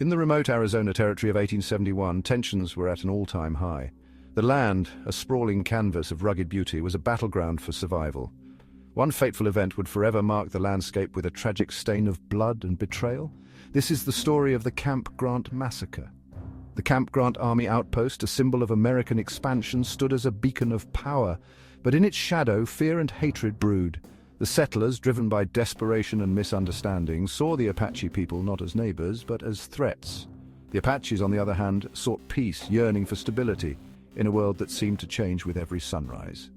In the remote Arizona Territory of 1871, tensions were at an all-time high. The land, a sprawling canvas of rugged beauty, was a battleground for survival. One fateful event would forever mark the landscape with a tragic stain of blood and betrayal. This is the story of the Camp Grant massacre. The Camp Grant Army outpost, a symbol of American expansion, stood as a beacon of power, but in its shadow fear and hatred brewed. The settlers, driven by desperation and misunderstanding, saw the Apache people not as neighbors, but as threats. The Apaches, on the other hand, sought peace, yearning for stability, in a world that seemed to change with every sunrise.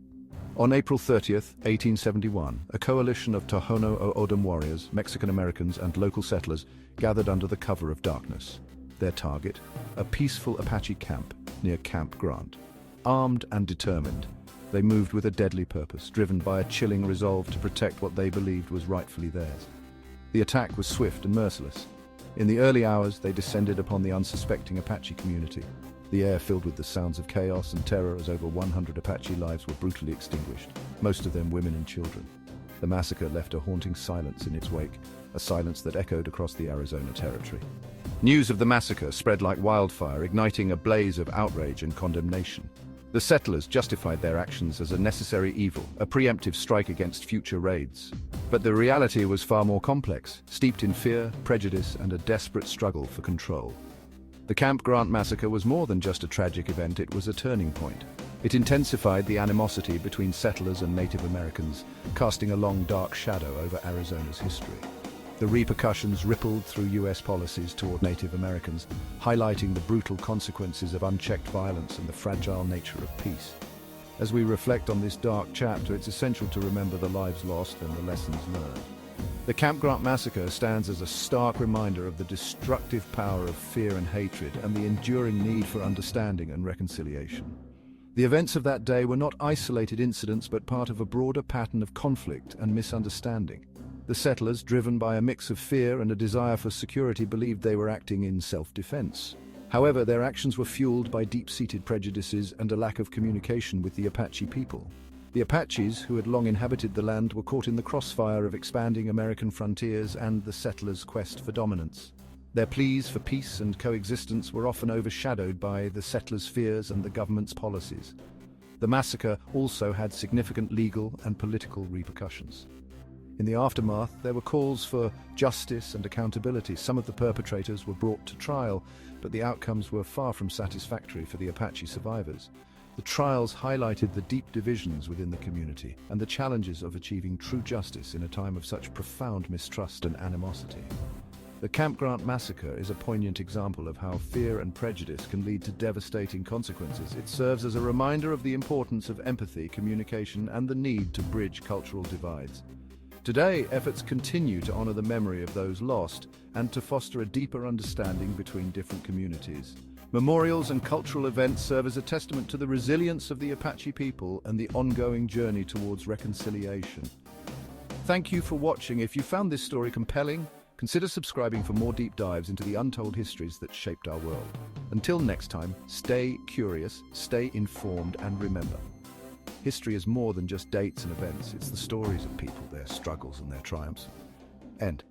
On April 30th, 1871, a coalition of Tohono O'odham warriors, Mexican-Americans and local settlers gathered under the cover of darkness. Their target, a peaceful Apache camp near Camp Grant. Armed and determined, they moved with a deadly purpose, driven by a chilling resolve to protect what they believed was rightfully theirs. The attack was swift and merciless. In the early hours, they descended upon the unsuspecting Apache community. The air filled with the sounds of chaos and terror as over 100 Apache lives were brutally extinguished, most of them women and children. The massacre left a haunting silence in its wake, a silence that echoed across the Arizona Territory. News of the massacre spread like wildfire, igniting a blaze of outrage and condemnation. The settlers justified their actions as a necessary evil, a preemptive strike against future raids. But the reality was far more complex, steeped in fear, prejudice, and a desperate struggle for control. The Camp Grant massacre was more than just a tragic event, it was a turning point. It intensified the animosity between settlers and Native Americans, casting a long dark shadow over Arizona's history. The repercussions rippled through U.S. policies toward Native Americans, highlighting the brutal consequences of unchecked violence and the fragile nature of peace. As we reflect on this dark chapter, it's essential to remember the lives lost and the lessons learned. The Camp Grant massacre stands as a stark reminder of the destructive power of fear and hatred and the enduring need for understanding and reconciliation. The events of that day were not isolated incidents but part of a broader pattern of conflict and misunderstanding. The settlers, driven by a mix of fear and a desire for security, believed they were acting in self-defense. However, their actions were fueled by deep-seated prejudices and a lack of communication with the Apache people. The Apaches, who had long inhabited the land, were caught in the crossfire of expanding American frontiers and the settlers' quest for dominance. Their pleas for peace and coexistence were often overshadowed by the settlers' fears and the government's policies. The massacre also had significant legal and political repercussions. In the aftermath, there were calls for justice and accountability. Some of the perpetrators were brought to trial, but the outcomes were far from satisfactory for the Apache survivors. The trials highlighted the deep divisions within the community and the challenges of achieving true justice in a time of such profound mistrust and animosity. The Camp Grant massacre is a poignant example of how fear and prejudice can lead to devastating consequences. It serves as a reminder of the importance of empathy, communication, and the need to bridge cultural divides. Today, efforts continue to honor the memory of those lost and to foster a deeper understanding between different communities. Memorials and cultural events serve as a testament to the resilience of the Apache people and the ongoing journey towards reconciliation. Thank you for watching. If you found this story compelling, consider subscribing for more deep dives into the untold histories that shaped our world. Until next time, stay curious, stay informed, and remember, history is more than just dates and events. It's the stories of people, their struggles and their triumphs. End.